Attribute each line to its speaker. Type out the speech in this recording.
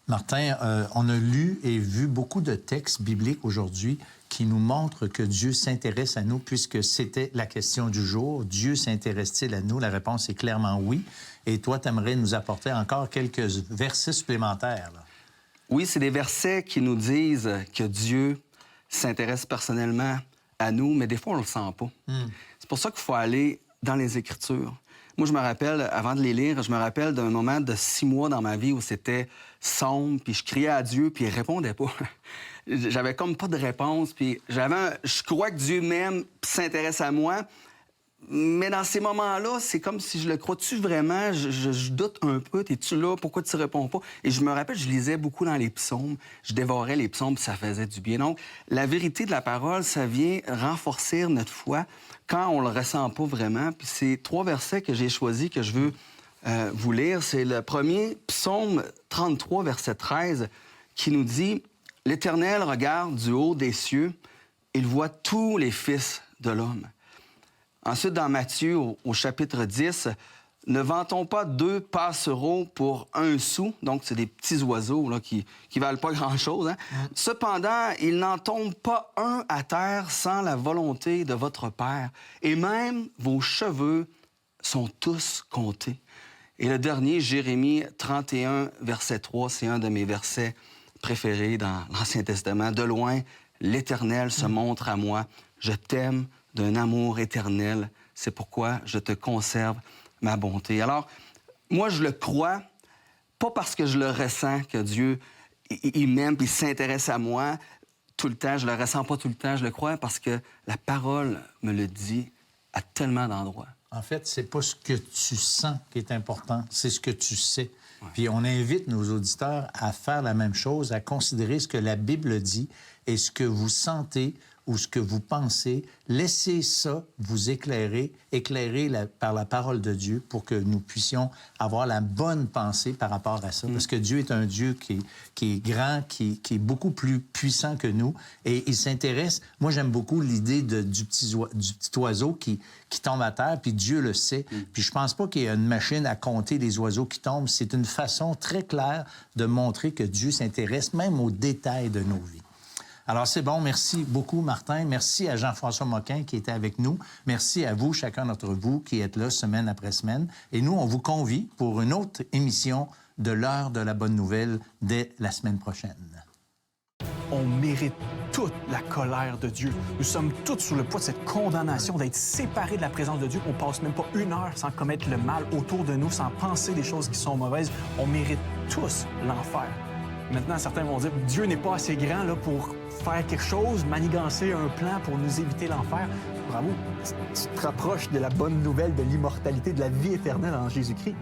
Speaker 1: Martin, on a lu et vu beaucoup de textes bibliques aujourd'hui qui nous montrent que Dieu s'intéresse à nous, puisque c'était la question du jour. Dieu s'intéresse-t-il à nous? La réponse est clairement oui. Et toi, tu aimerais nous apporter encore quelques versets supplémentaires, là.
Speaker 2: Oui, c'est des versets qui nous disent que Dieu s'intéresse personnellement à nous, mais des fois, on le sent pas. C'est pour ça qu'il faut aller dans les Écritures. Moi, je me rappelle, avant de les lire, je me rappelle d'un moment de 6 mois dans ma vie où c'était sombre, puis je criais à Dieu, puis il répondait pas. J'avais comme pas de réponse, puis je crois que Dieu m'aime, puis s'intéresse à moi, mais dans ces moments-là, c'est comme si je le crois-tu vraiment? Je doute un peu. T'es-tu là? Pourquoi tu réponds pas? Et je me rappelle, je lisais beaucoup dans les psaumes. Je dévorais les psaumes, puis ça faisait du bien. Donc, la vérité de la parole, ça vient renforcer notre foi quand on le ressent pas vraiment. Puis c'est 3 versets que j'ai choisis, que je veux vous lire. C'est le premier, psaume 33, verset 13, qui nous dit « L'Éternel regarde du haut des cieux, il voit tous les fils de l'homme. » Ensuite, dans Matthieu, au chapitre 10, « Ne vend-on pas 2 passereaux pour 1 sou? » Donc, c'est des petits oiseaux là, qui valent pas grand-chose. Hein? Cependant, il n'en tombe pas un à terre sans la volonté de votre Père. Et même vos cheveux sont tous comptés. Et le dernier, Jérémie 31, verset 3, c'est un de mes versets préférés dans l'Ancien Testament. « De loin, l'Éternel se montre à moi. Je t'aime d'un amour éternel. C'est pourquoi je te conserve ma bonté. » Alors, moi, je le crois, pas parce que je le ressens, que Dieu, il m'aime puis il s'intéresse à moi tout le temps. Je le ressens pas tout le temps. Je le crois parce que la parole me le dit à tellement d'endroits.
Speaker 1: En fait, c'est pas ce que tu sens qui est important, c'est ce que tu sais. Ouais. Puis on invite nos auditeurs à faire la même chose, à considérer ce que la Bible dit et ce que vous sentez ou ce que vous pensez. Laissez ça vous éclairer par la parole de Dieu pour que nous puissions avoir la bonne pensée par rapport à ça. Parce que Dieu est un Dieu qui est grand, qui est beaucoup plus puissant que nous. Et il s'intéresse... Moi, j'aime beaucoup l'idée du petit oiseau qui tombe à terre, puis Dieu le sait. Puis je pense pas qu'il y ait une machine à compter les oiseaux qui tombent. C'est une façon très claire de montrer que Dieu s'intéresse même aux détails de nos vies. Alors, c'est bon. Merci beaucoup, Martin. Merci à Jean-François Moquin qui était avec nous. Merci à vous, chacun d'entre vous, qui êtes là semaine après semaine. Et nous, on vous convie pour une autre émission de l'heure de la bonne nouvelle dès la semaine prochaine.
Speaker 3: On mérite toute la colère de Dieu. Nous sommes tous sous le poids de cette condamnation d'être séparés de la présence de Dieu. On passe même pas 1 heure sans commettre le mal autour de nous, sans penser des choses qui sont mauvaises. On mérite tous l'enfer. Maintenant, certains vont dire « Dieu n'est pas assez grand là, pour faire quelque chose, manigancer un plan pour nous éviter l'enfer. » Bravo, tu te rapproches de la bonne nouvelle de l'immortalité, de la vie éternelle en Jésus-Christ.